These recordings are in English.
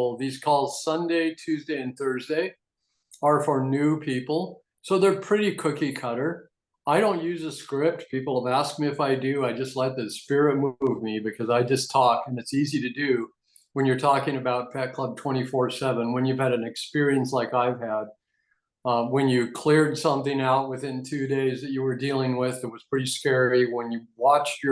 people. These calls Sunday, Tuesday, and Thursday are for new people. So they're pretty cookie cutter. I don't use a script. People have asked me if I do. I just let the spirit move me because I just talk, and it's easy to do when you're talking about Pet Club 24/7, when you've had an experience like I've had, when you cleared something out within 2 days that you were dealing with, it was pretty scary. When you watched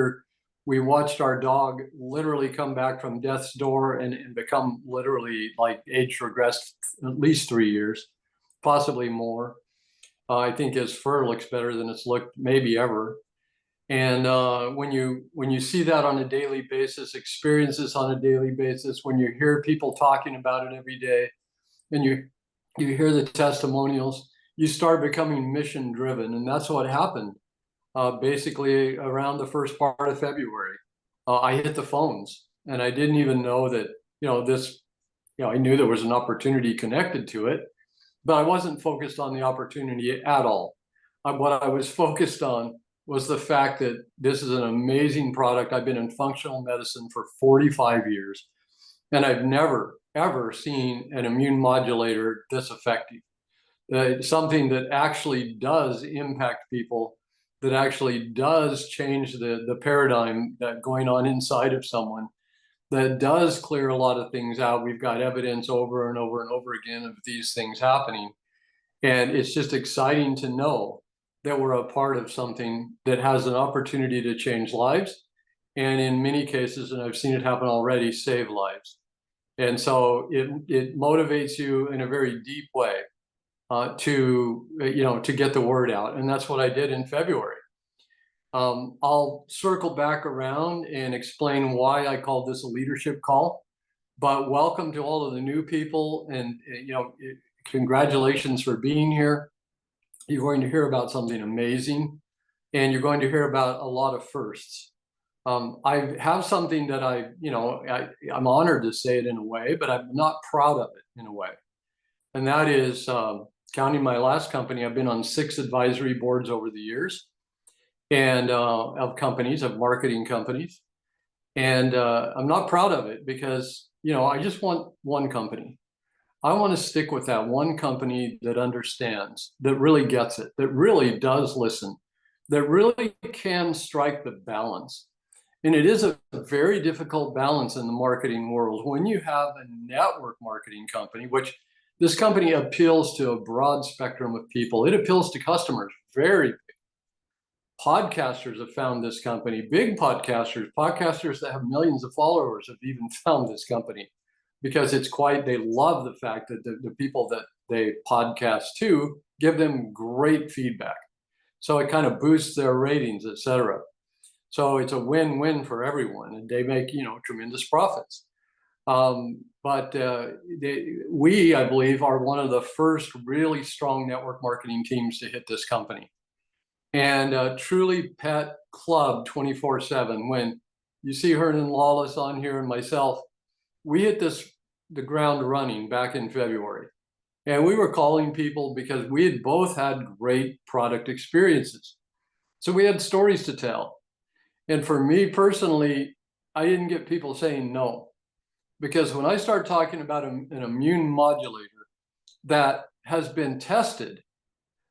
we watched our dog literally come back from death's door and become literally like age regressed at least 3 years, possibly more. I think his fur looks better than it's looked maybe ever. And when you see that on a daily basis, experience this on a daily basis, when you hear people talking about it every day, and you hear the testimonials, you start becoming mission driven, and that's what happened. Basically, around the first part of February, I hit the phones, and I didn't even know that I knew there was an opportunity connected to it, but I wasn't focused on the opportunity at all. What I was focused on was the fact that this is an amazing product. I've been in functional medicine for 45 years, and I've never, ever seen an immune modulator this effective. Something that actually does impact people, that actually does change the paradigm that going on inside of someone, that does clear a lot of things out. We've got evidence over and over and over again of these things happening. And it's just exciting to know that we're a part of something that has an opportunity to change lives. And in many cases, and I've seen it happen already, save lives. And so it motivates you in a very deep way to get the word out. And that's what I did in February. I'll circle back around and explain why I called this a leadership call. But welcome to all of the new people, and congratulations for being here. You're going to hear about something amazing, and you're going to hear about a lot of firsts. I have something that I'm honored to say it in a way, but I'm not proud of it in a way. And that is, counting my last company, I've been on 6 advisory boards over the years, and of marketing companies. And I'm not proud of it because, I just want one company. I want to stick with that one company that understands, that really gets it, that really does listen, that really can strike the balance. And it is a very difficult balance in the marketing world when you have a network marketing company, which this company appeals to a broad spectrum of people. It appeals to customers, very big. Podcasters have found this company, big podcasters that have millions of followers have even found this company, because they love the fact that the people that they podcast to give them great feedback. So it kind of boosts their ratings, et cetera. So it's a win-win for everyone, and they make, tremendous profits. But we, I believe, are one of the first really strong network marketing teams to hit this company. And truly Pet Club 24/7, when you see Hernan Lawless on here and myself, we hit the ground running back in February. And we were calling people because we had both had great product experiences. So we had stories to tell. And for me personally, I didn't get people saying no. Because when I start talking about an immune modulator that has been tested,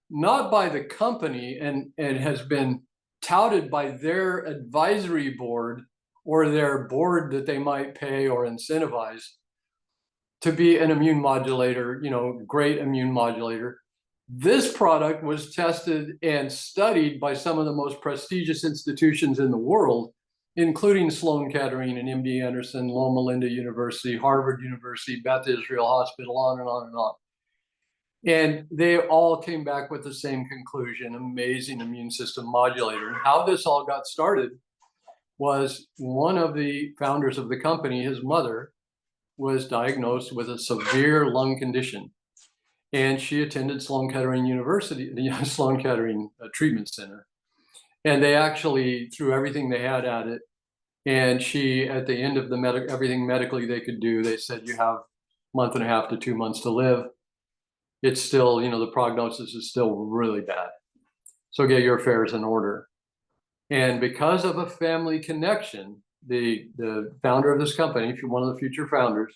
not by the company and has been touted by their advisory board or their board that they might pay or incentivize to be an immune modulator, great immune modulator. This product was tested and studied by some of the most prestigious institutions in the world, including Sloan Kettering and MD Anderson, Loma Linda University, Harvard University, Beth Israel Hospital, on and on and on. And they all came back with the same conclusion: amazing immune system modulator. And how this all got started was one of the founders of the company, his mother, was diagnosed with a severe lung condition. And she attended Sloan Kettering University, the Sloan Kettering Treatment Center. And they actually threw everything they had at it. And she, at the end of everything medically they could do, they said, you have a month and a half to 2 months to live. It's still, the prognosis is still really bad. So get your affairs in order. And because of a family connection, the founder of this company, one of the future founders,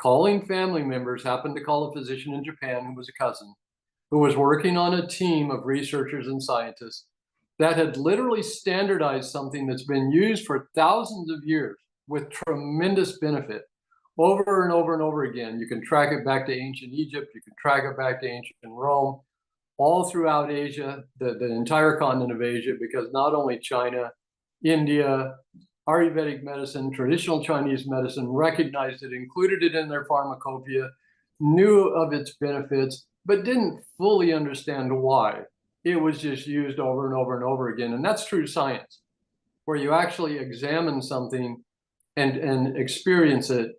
calling family members, happened to call a physician in Japan who was a cousin, who was working on a team of researchers and scientists that had literally standardized something that's been used for thousands of years with tremendous benefit over and over and over again. You can track it back to ancient Egypt, you can track it back to ancient Rome, all throughout Asia, the entire continent of Asia, because not only China, India, Ayurvedic medicine, traditional Chinese medicine recognized it, included it in their pharmacopoeia, knew of its benefits, but didn't fully understand why. It was just used over and over and over again. And that's true science, where you actually examine something and experience it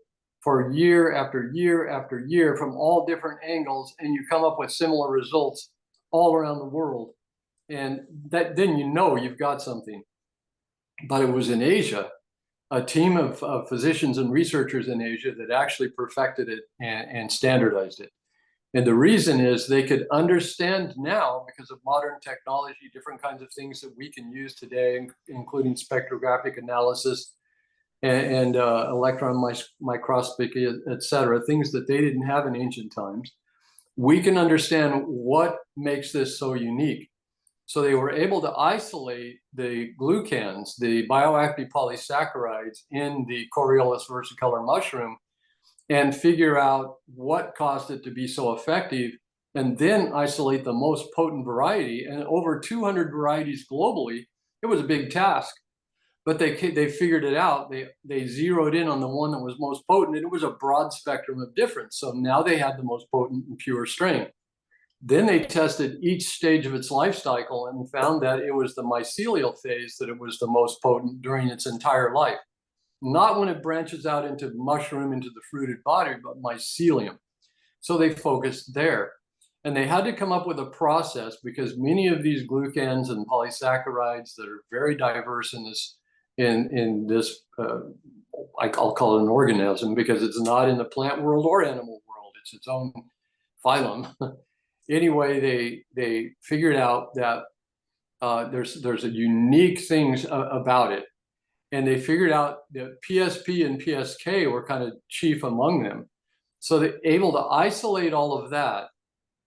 for year after year after year from all different angles, and you come up with similar results all around the world. And that, then you know you've got something. But it was in Asia, a team of physicians and researchers in Asia that actually perfected it and standardized it. And the reason is they could understand now, because of modern technology, different kinds of things that we can use today, including spectrographic analysis and electron microscopy, et cetera, things that they didn't have in ancient times. We can understand what makes this so unique. So they were able to isolate the glucans, the bioactive polysaccharides in the Coriolis versicolor mushroom, and figure out what caused it to be so effective, and then isolate the most potent variety. And over 200 varieties globally, it was a big task. But they figured it out. They zeroed in on the one that was most potent, and it was a broad spectrum of difference. So now they had the most potent and pure strain. Then they tested each stage of its life cycle and found that it was the mycelial phase that it was the most potent during its entire life. Not when it branches out into mushroom, into the fruited body, but mycelium. So they focused there. And they had to come up with a process, because many of these glucans and polysaccharides that are very diverse in this, I'll call it an organism, because it's not in the plant world or animal world, it's its own phylum. Anyway, they figured out that there's a unique things about it. And they figured out that PSP and PSK were kind of chief among them. So they're able to isolate all of that.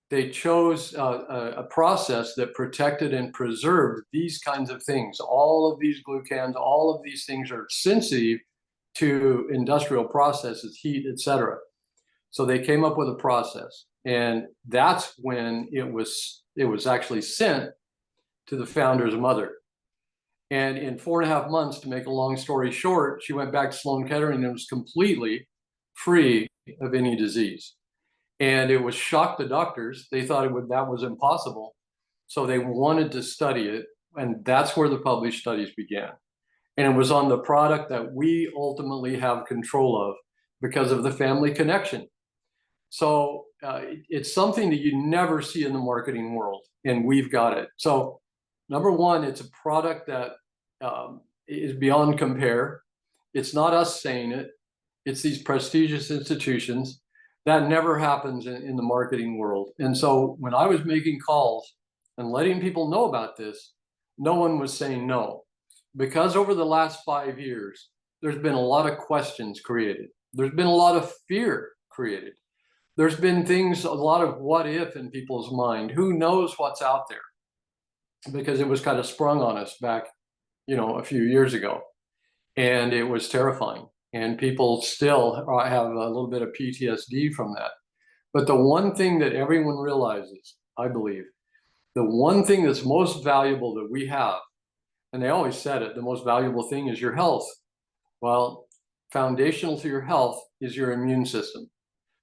They chose a process that protected and preserved these kinds of things. All of these glucans, all of these things are sensitive to industrial processes, heat, et cetera. So they came up with a process. And that's when it was actually sent to the founder's mother. And in 4.5 months, to make a long story short, she went back to Sloan Kettering and was completely free of any disease. And it was shocked the doctors. They thought that was impossible. So they wanted to study it. And that's where the published studies began. And it was on the product that we ultimately have control of because of the family connection. So it's something that you never see in the marketing world, and we've got it. So number one, it's a product that is beyond compare. It's not us saying it. It's these prestigious institutions. That never happens in the marketing world. And so when I was making calls and letting people know about this, no one was saying no. Because over the last 5 years, there's been a lot of questions created. There's been a lot of fear created. There's been things, a lot of what if in people's mind. Who knows what's out there? Because it was kind of sprung on us back, a few years ago. And it was terrifying. And people still have a little bit of PTSD from that. But the one thing that everyone realizes, I believe, the one thing that's most valuable that we have, and they always said it, the most valuable thing is your health. Well, foundational to your health is your immune system.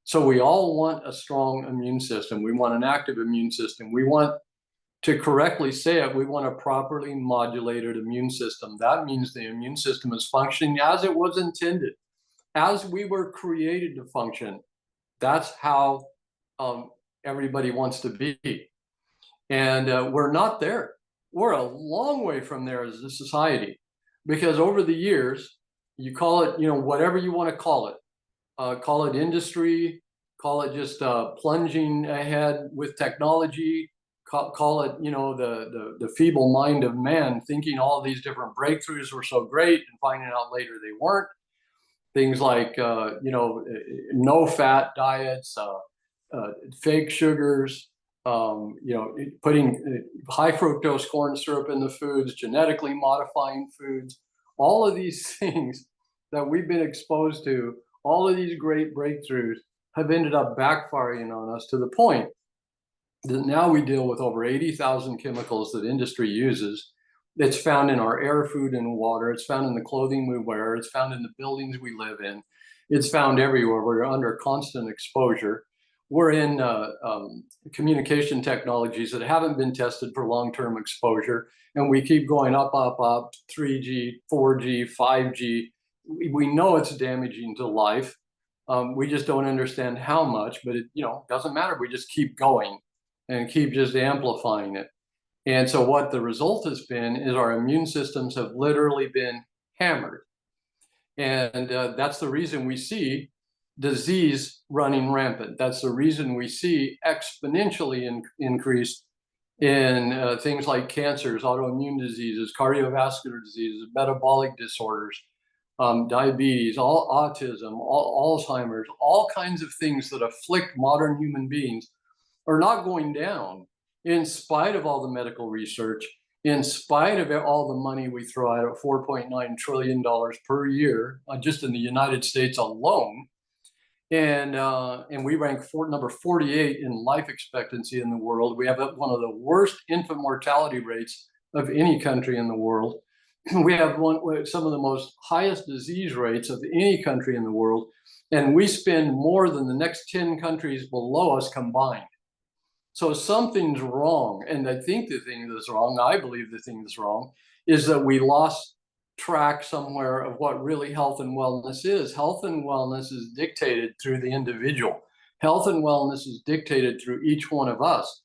So we all want a strong immune system. We want an active immune system. We want, to correctly say it, we want a properly modulated immune system. That means the immune system is functioning as it was intended, as we were created to function. That's how everybody wants to be. And we're not there. We're a long way from there as a society, because over the years, you call it, whatever you want to call it industry, call it just plunging ahead with technology, call it, the feeble mind of man thinking all of these different breakthroughs were so great and finding out later they weren't. things like, no fat diets, fake sugars, putting high fructose corn syrup in the foods, genetically modifying foods, all of these things that we've been exposed to, all of these great breakthroughs have ended up backfiring on us to the point that now we deal with over 80,000 chemicals that industry uses. It's found in our air, food, and water. It's found in the clothing we wear. It's found in the buildings we live in. It's found everywhere. We're under constant exposure. We're in communication technologies that haven't been tested for long-term exposure, and we keep going up, up, up, 3G, 4G, 5G. We know it's damaging to life. We just don't understand how much, but it doesn't matter. We just keep going and keep just amplifying it. And so what the result has been is our immune systems have literally been hammered. And that's the reason we see disease running rampant. That's the reason we see exponentially increased in things like cancers, autoimmune diseases, cardiovascular diseases, metabolic disorders, diabetes, autism, Alzheimer's, all kinds of things that afflict modern human beings are not going down in spite of all the medical research, in spite of all the money we throw out at $4.9 trillion per year, just in the United States alone. And we rank number 48 in life expectancy in the world. We have one of the worst infant mortality rates of any country in the world. We have some of the most highest disease rates of any country in the world. And we spend more than the next 10 countries below us combined. So something's wrong. And I think the thing that's wrong, I believe the thing that's wrong, is that we lost track somewhere of what really health and wellness is. Health and wellness is dictated through the individual. Health and wellness is dictated through each one of us.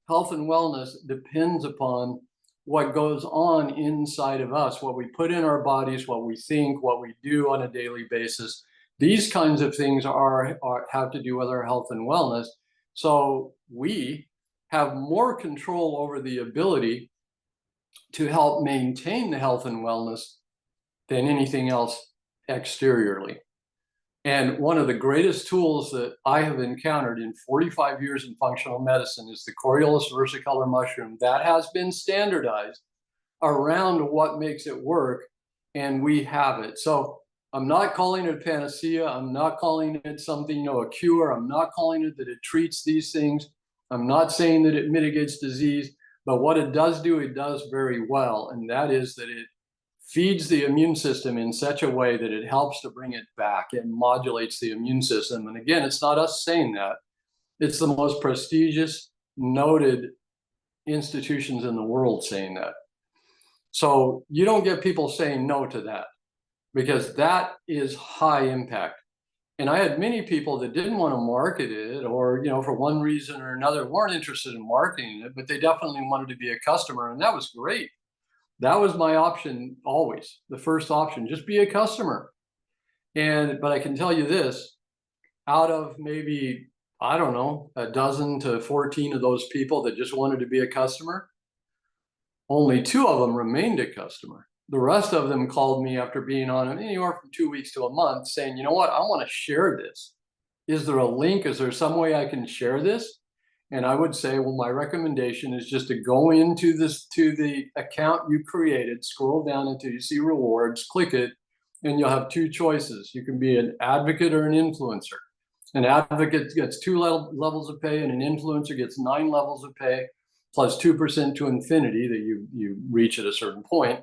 Health and wellness depends upon what goes on inside of us, what we put in our bodies, what we think, what we do on a daily basis. These kinds of things have to do with our health and wellness. So we have more control over the ability to help maintain the health and wellness than anything else exteriorly. And one of the greatest tools that I have encountered in 45 years in functional medicine is the Coriolus versicolor mushroom. That has been standardized around what makes it work, and we have it. So I'm not calling it a panacea. I'm not calling it something, a cure. I'm not calling it that it treats these things. I'm not saying that it mitigates disease, but what it does do, it does very well. And that is that it feeds the immune system in such a way that it helps to bring it back. It modulates the immune system. And again, it's not us saying that. It's the most prestigious, noted institutions in the world saying that. So you don't get people saying no to that, because that is high impact. And I had many people that didn't want to market it, or, for one reason or another, weren't interested in marketing it, but they definitely wanted to be a customer. And that was great. That was my option always, the first option, just be a customer. But I can tell you this, out of maybe, I don't know, a dozen to 14 of those people that just wanted to be a customer, only 2 of them remained a customer. The rest of them called me after being on anywhere from 2 weeks to a month saying, you know what, I want to share this. Is there a link? Is there some way I can share this? And I would say, well, my recommendation is just to go to the account you created, scroll down until you see rewards, click it, and you'll have 2 choices. You can be an advocate or an influencer. An advocate gets 2 levels of pay, and an influencer gets 9 levels of pay, plus 2% to infinity that you reach at a certain point.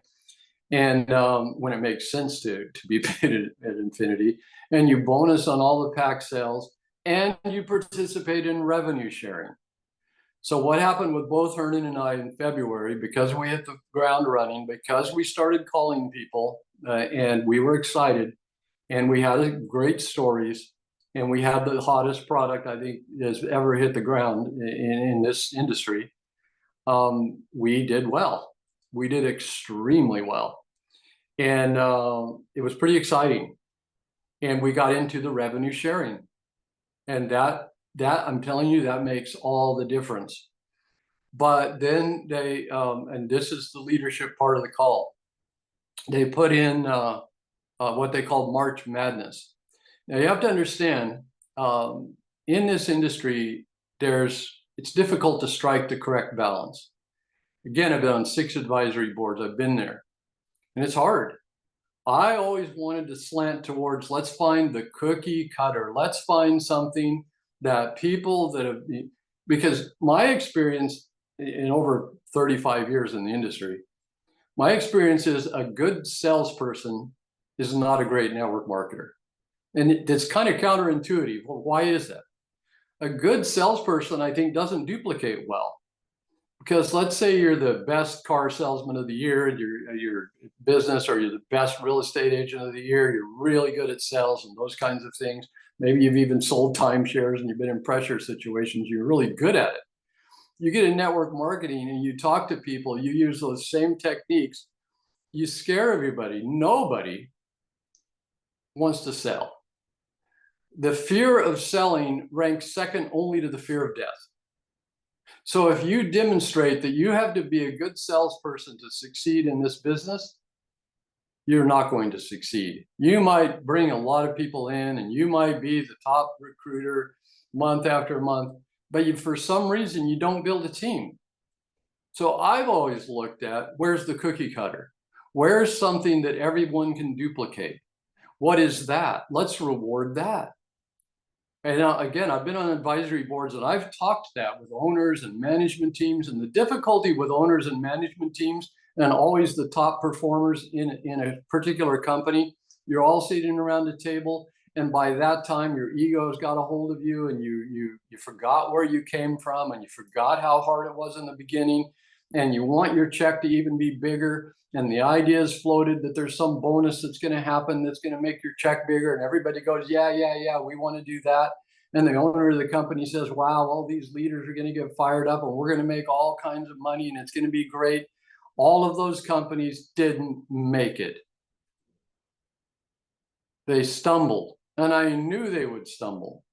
And when it makes sense to be paid at infinity, and you bonus on all the pack sales, and you participate in revenue sharing. So what happened with both Hernan and I in February, because we hit the ground running, because we started calling people, and we were excited, and we had great stories, and we had the hottest product I think has ever hit the ground in this industry, we did well. We did extremely well. And it was pretty exciting. And we got into the revenue sharing. And that I'm telling you, that makes all the difference. But then and this is the leadership part of the call, they put in a what they called March Madness. Now you have to understand, in this industry, it's difficult to strike the correct balance. Again, I've been on 6 advisory boards. I've been there, and it's hard. I always wanted to slant towards, let's find the cookie cutter. Let's find something that people that have, because my experience in over 35 years in the industry, my experience is a good salesperson is not a great network marketer. And it's kind of counterintuitive. Well, why is that? A good salesperson, I think, doesn't duplicate well. Because let's say you're the best car salesman of the year in your business, or you're the best real estate agent of the year, you're really good at sales and those kinds of things. Maybe you've even sold timeshares and you've been in pressure situations, you're really good at it. You get in network marketing and you talk to people, you use those same techniques, you scare everybody. Nobody wants to sell. The fear of selling ranks second only to the fear of death. So if you demonstrate that you have to be a good salesperson to succeed in this business, you're not going to succeed. You might bring a lot of people in and you might be the top recruiter month after month, but for some reason you don't build a team. So I've always looked at, where's the cookie cutter? Where's something that everyone can duplicate? What is that? Let's reward that. And again, I've been on advisory boards and I've talked that with owners and management teams, and the difficulty with owners and management teams, and always the top performers in a particular company, you're all sitting around the table, and by that time your ego's got a hold of you, and you forgot where you came from, and you forgot how hard it was in the beginning, and you want your check to even be bigger, and the idea is floated that there's some bonus that's going to happen that's going to make your check bigger, and everybody goes, yeah, we want to do that. And the owner of the company says, wow, all these leaders are going to get fired up and we're going to make all kinds of money and it's going to be great. All of those companies didn't make it. They stumbled, and I knew they would stumble.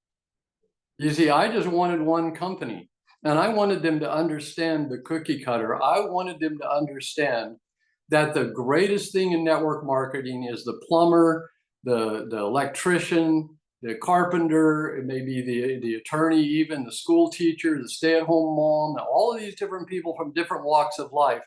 You see, I just wanted one company, and I wanted them to understand the cookie cutter. I wanted them to understand that the greatest thing in network marketing is the plumber, the electrician, the carpenter, it may be the attorney, even the school teacher, the stay-at-home mom, all of these different people from different walks of life.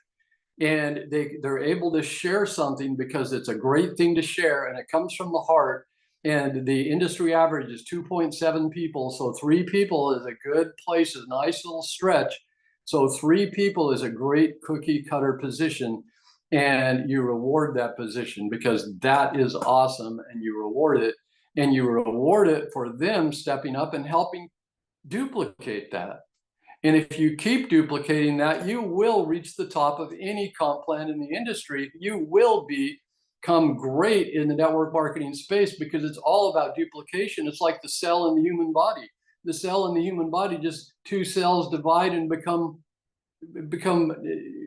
And they're able to share something because it's a great thing to share and it comes from the heart. And the industry average is 2.7 people. So 3 people is a good place, a nice little stretch. So 3 people is a great cookie cutter position. And you reward that position because that is awesome, and you reward it. And you reward it for them stepping up and helping duplicate that. And if you keep duplicating that, you will reach the top of any comp plan in the industry. You will become great in the network marketing space because it's all about duplication. It's like the cell in the human body. The cell in the human body, just 2 cells divide and become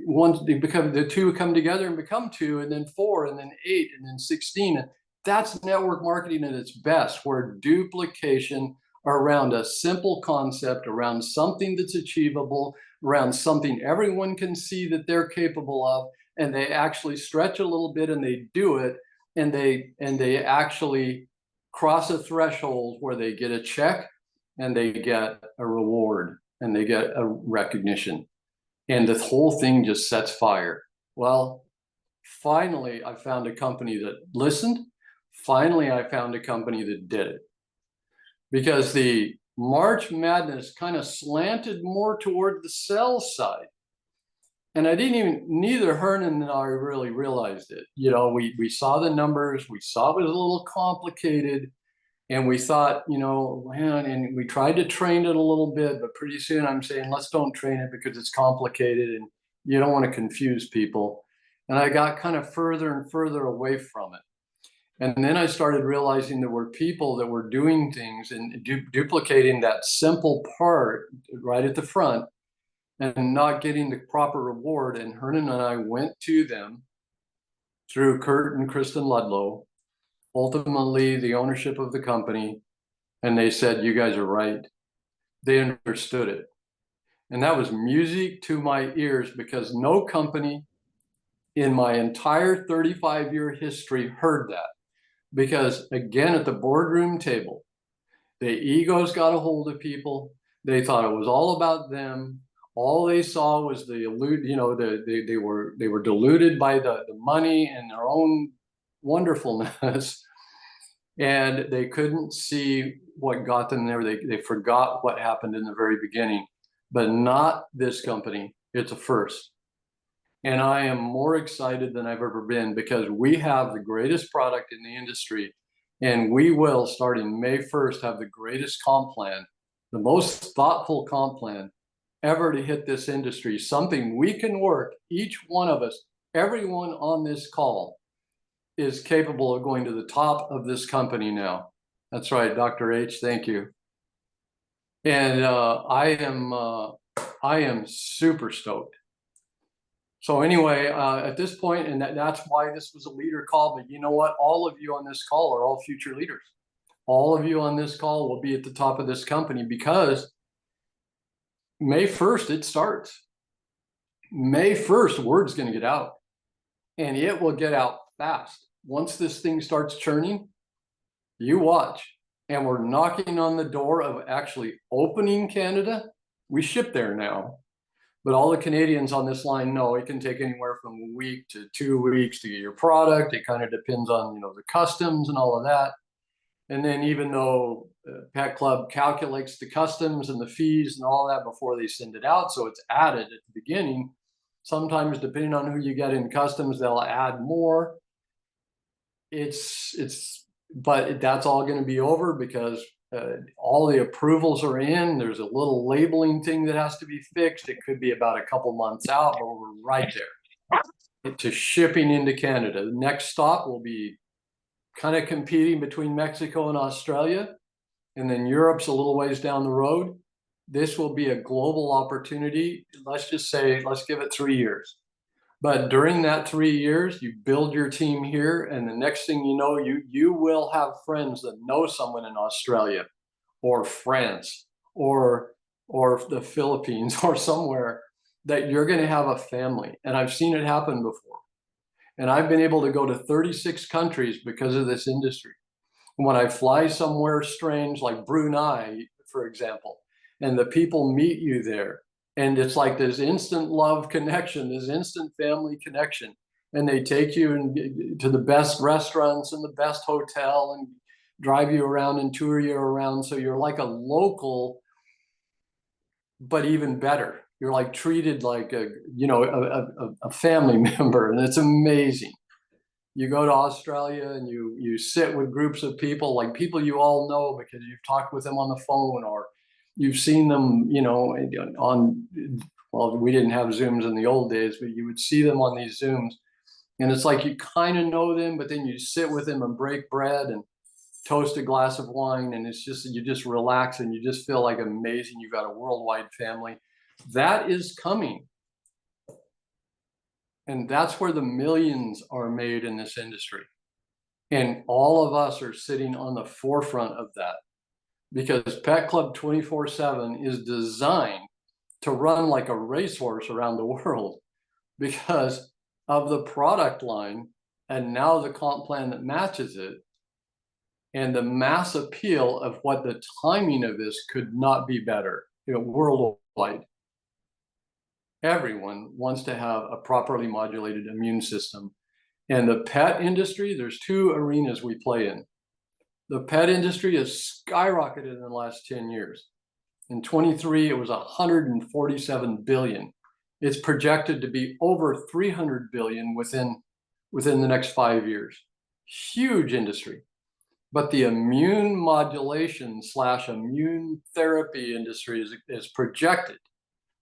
one. The 2 come together and become 2, and then 4, and then 8, and then 16. And that's network marketing at its best, where duplication around a simple concept, around something that's achievable, around something everyone can see that they're capable of, and they actually stretch a little bit and they do it, and they actually cross a threshold where they get a check and they get a reward and they get a recognition, and the whole thing just sets fire. Well, finally I found a company that listened. Finally I found a company that did it, because the March Madness kind of slanted more toward the sales side. And neither Hernan and I really realized it. You know, we saw the numbers, we saw it was a little complicated, and we thought, you know, man, and we tried to train it a little bit, but pretty soon I'm saying, let's don't train it because it's complicated and you don't want to confuse people. And I got kind of further and further away from it. And then I started realizing there were people that were doing things and duplicating that simple part right at the front and not getting the proper reward. And Hernan and I went to them through Kurt and Kristen Ludlow, ultimately the ownership of the company, and they said, you guys are right. They understood it. And that was music to my ears, because no company in my entire 35-year history heard that. because again, at the boardroom table, the egos got a hold of people. They thought it was all about them. All they saw was they were deluded by the money and their own wonderfulness. And they couldn't see what got them there. They forgot what happened in the very beginning, but not this company. It's a first. And I am more excited than I've ever been because we have the greatest product in the industry. And we will, starting May 1st, have the greatest comp plan, the most thoughtful comp plan ever to hit this industry. Something we can work, each one of us, everyone on this call is capable of going to the top of this company now. That's right, Dr. H, thank you. And I am super stoked. So anyway, at this point, and that's why this was a leader call, but you know what? All of you on this call are all future leaders. All of you on this call will be at the top of this company because May 1st, it starts. May 1st, word's going to get out, and it will get out fast. Once this thing starts churning, you watch. And we're knocking on the door of actually opening Canada. We ship there now. But all the Canadians on this line know it can take anywhere from a week to 2 weeks to get your product. It kind of depends on, the customs and all of that. And then even though Pet Club calculates the customs and the fees and all that before they send it out, so it's added at the beginning. Sometimes depending on who you get in customs, they'll add more. But that's all going to be over because all the approvals are in. There's a little labeling thing that has to be fixed. It could be about a couple months out, but we're right there to shipping into Canada. The next stop will be kind of competing between Mexico and Australia, and then Europe's a little ways down the road. This will be a global opportunity. Let's just say, let's give it 3 years. But during that 3 years, you build your team here, and the next thing you know, you will have friends that know someone in Australia or France or the Philippines or somewhere that you're going to have a family. And I've seen it happen before. And I've been able to go to 36 countries because of this industry. When I fly somewhere strange like Brunei, for example, and the people meet you there, and it's like this instant love connection, this instant family connection. And they take you to the best restaurants and the best hotel and drive you around and tour you around. So you're like a local, but even better. You're like treated like a family member, and it's amazing. You go to Australia and you sit with groups of people, like people you all know because you've talked with them on the phone or you've seen them, well, we didn't have Zooms in the old days, but you would see them on these Zooms. And it's like you kind of know them, but then you sit with them and break bread and toast a glass of wine. And it's just, you just relax and you just feel like amazing. You've got a worldwide family. That is coming. And that's where the millions are made in this industry. And all of us are sitting on the forefront of that. Because Pet Club 24/7 is designed to run like a racehorse around the world because of the product line and now the comp plan that matches it and the mass appeal of what the timing of this could not be better, worldwide. Everyone wants to have a properly modulated immune system. And the pet industry, there's 2 arenas we play in. The pet industry has skyrocketed in the last 10 years. In 23, it was 147 billion. It's projected to be over 300 billion within the next 5 years. Huge industry. But the immune modulation / immune therapy industry is projected.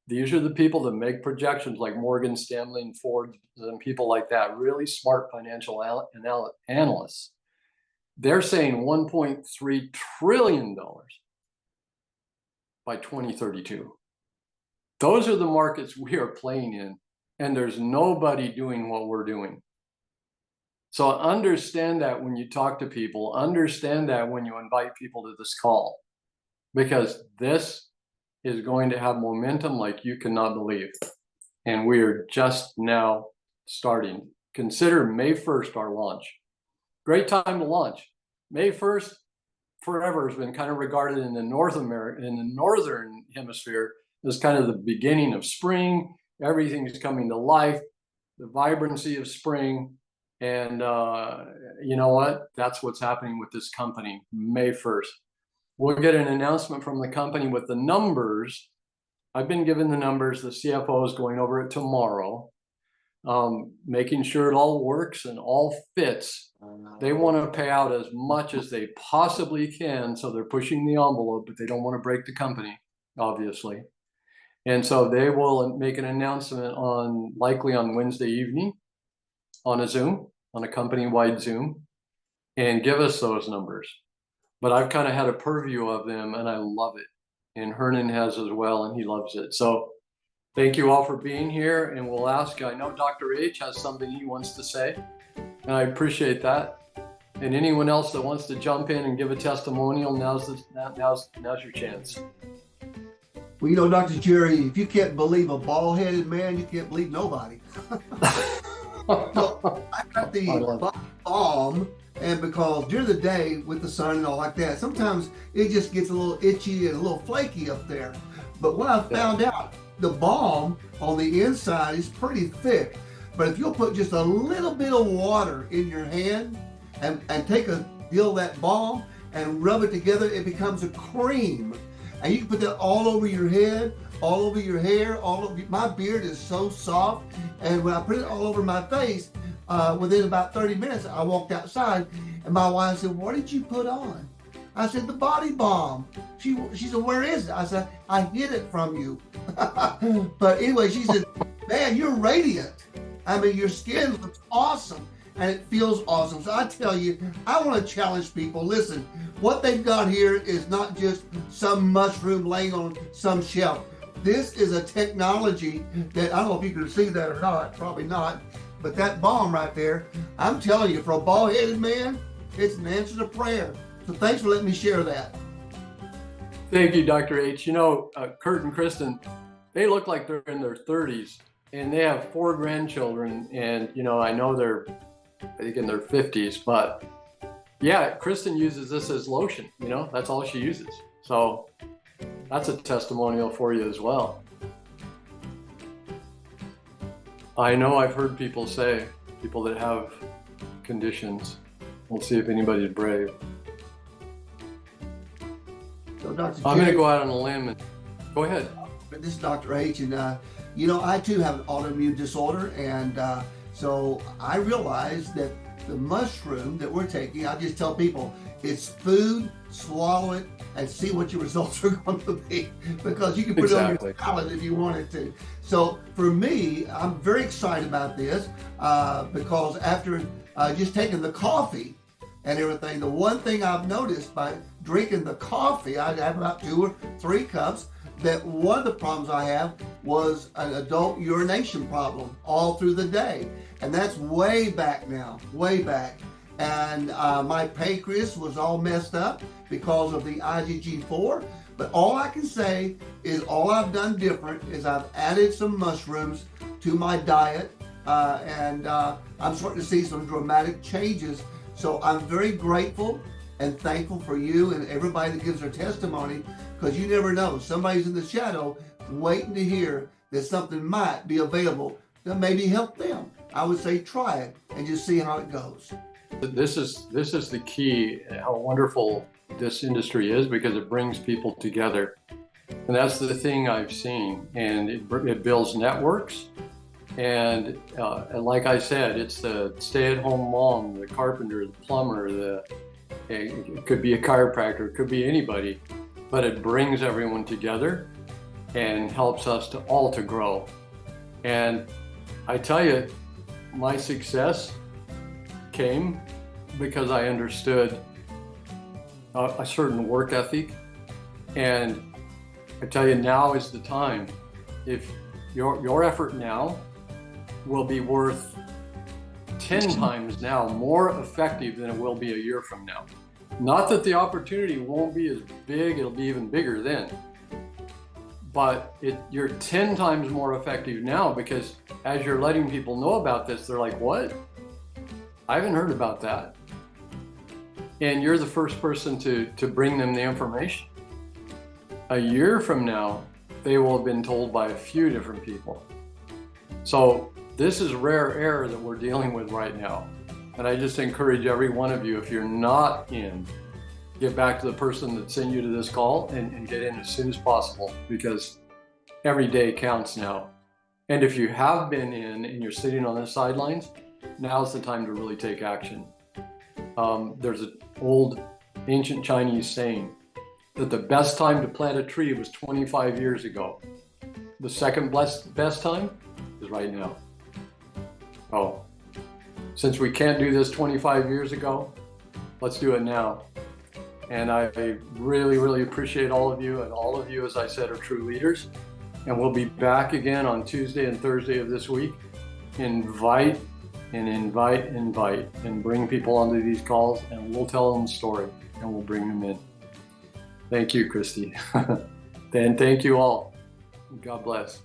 These are the people that make projections like Morgan Stanley and Ford and people like that, really smart financial analysts. They're saying $1.3 trillion by 2032. Those are the markets we are playing in, and there's nobody doing what we're doing. So understand that when you talk to people, understand that when you invite people to this call, because this is going to have momentum like you cannot believe. And we are just now starting. Consider May 1st our launch. great time to launch. May 1st forever has been kind of regarded in the northern hemisphere as kind of the beginning of spring. Everything's coming to life, the vibrancy of spring. And you know what? That's what's happening with this company, May 1st. We'll get an announcement from the company with the numbers. I've been given the numbers. The CFO is going over it tomorrow, making sure it all works and all fits. They want to pay out as much as they possibly can. So they're pushing the envelope, but they don't want to break the company, obviously. And so they will make an announcement likely on Wednesday evening on a Zoom, on a company-wide Zoom, and give us those numbers. But I've kind of had a purview of them and I love it. And Hernan has as well, and he loves it. So thank you all for being here. And we'll ask, I know Dr. H has something he wants to say, and I appreciate that. And anyone else that wants to jump in and give a testimonial, now's your chance. Well, you know, Dr. Jerry, if you can't believe a bald-headed man, you can't believe nobody. So I got the balm, and because during the day with the sun and all like that, sometimes it just gets a little itchy and a little flaky up there. But what I found out, the balm on the inside is pretty thick. But if you'll put just a little bit of water in your hand and take a deal of that balm and rub it together, it becomes a cream. And you can put that all over your head, all over your hair, my beard is so soft. And when I put it all over my face, within about 30 minutes, I walked outside and my wife said, "What did you put on?" I said, "The body balm." She said, "Where is it?" I said, "I hid it from you." But anyway, she said, "Man, you're radiant. I mean, your skin looks awesome and it feels awesome." So I tell you, I want to challenge people. Listen, what they've got here is not just some mushroom laying on some shelf. This is a technology that, I don't know if you can see that or not, probably not, but that balm right there, I'm telling you, for a bald-headed man, it's an answer to prayer. So thanks for letting me share that. Thank you, Dr. H. You know, Kurt and Kristen, they look like they're in their 30s, and they have 4 grandchildren, and, you know, I know they're, I think, in their 50s, but yeah, Kristen uses this as lotion, you know, that's all she uses. So that's a testimonial for you as well. I know I've heard people say, people that have conditions, we'll see if anybody's brave. So Dr. I'm going to go out on a limb and go ahead. This is Dr. H, and you know, I too have an autoimmune disorder, and so I realized that the mushroom that we're taking, I just tell people, it's food, swallow it, and see what your results are going to be, because you can put it on your salad if you wanted to. So for me, I'm very excited about this because after just taking the coffee and everything, the one thing I've noticed by drinking the coffee, I have about 2 or 3 cups, that one of the problems I have was an adult urination problem all through the day. And that's way back now, way back. And my pancreas was all messed up because of the IgG4. But all I can say is all I've done different is I've added some mushrooms to my diet. And I'm starting to see some dramatic changes. So I'm very grateful and thankful for you and everybody that gives their testimony, because you never know. Somebody's in the shadow waiting to hear that something might be available that maybe help them. I would say try it and just see how it goes. This is the key, how wonderful this industry is, because it brings people together. And that's the thing I've seen. And it builds networks. And like I said, it's the stay-at-home mom, the carpenter, the plumber, it could be a chiropractor, it could be anybody, but it brings everyone together and helps us to all to grow. And I tell you, my success came because I understood a certain work ethic. And I tell you, now is the time. If your effort now will be worth 10 times now more effective than it will be a year from now. Not that the opportunity won't be as big, it'll be even bigger then. But you're 10 times more effective now, because as you're letting people know about this, they're like, "What? I haven't heard about that." and you're the first person to bring them the information. A year from now, they will have been told by a few different people. So this is rare air that we're dealing with right now. And I just encourage every one of you, if you're not in, get back to the person that sent you to this call and get in as soon as possible, because every day counts now. And if you have been in and you're sitting on the sidelines, now's the time to really take action. There's an old ancient Chinese saying that the best time to plant a tree was 25 years ago. The second best time is right now. Oh, since we can't do this 25 years ago, let's do it now. And I really, really appreciate all of you, and all of you, as I said, are true leaders. And we'll be back again on Tuesday and Thursday of this week. Invite and bring people onto these calls, and we'll tell them the story and we'll bring them in. Thank you, Christy. And thank you all. God bless.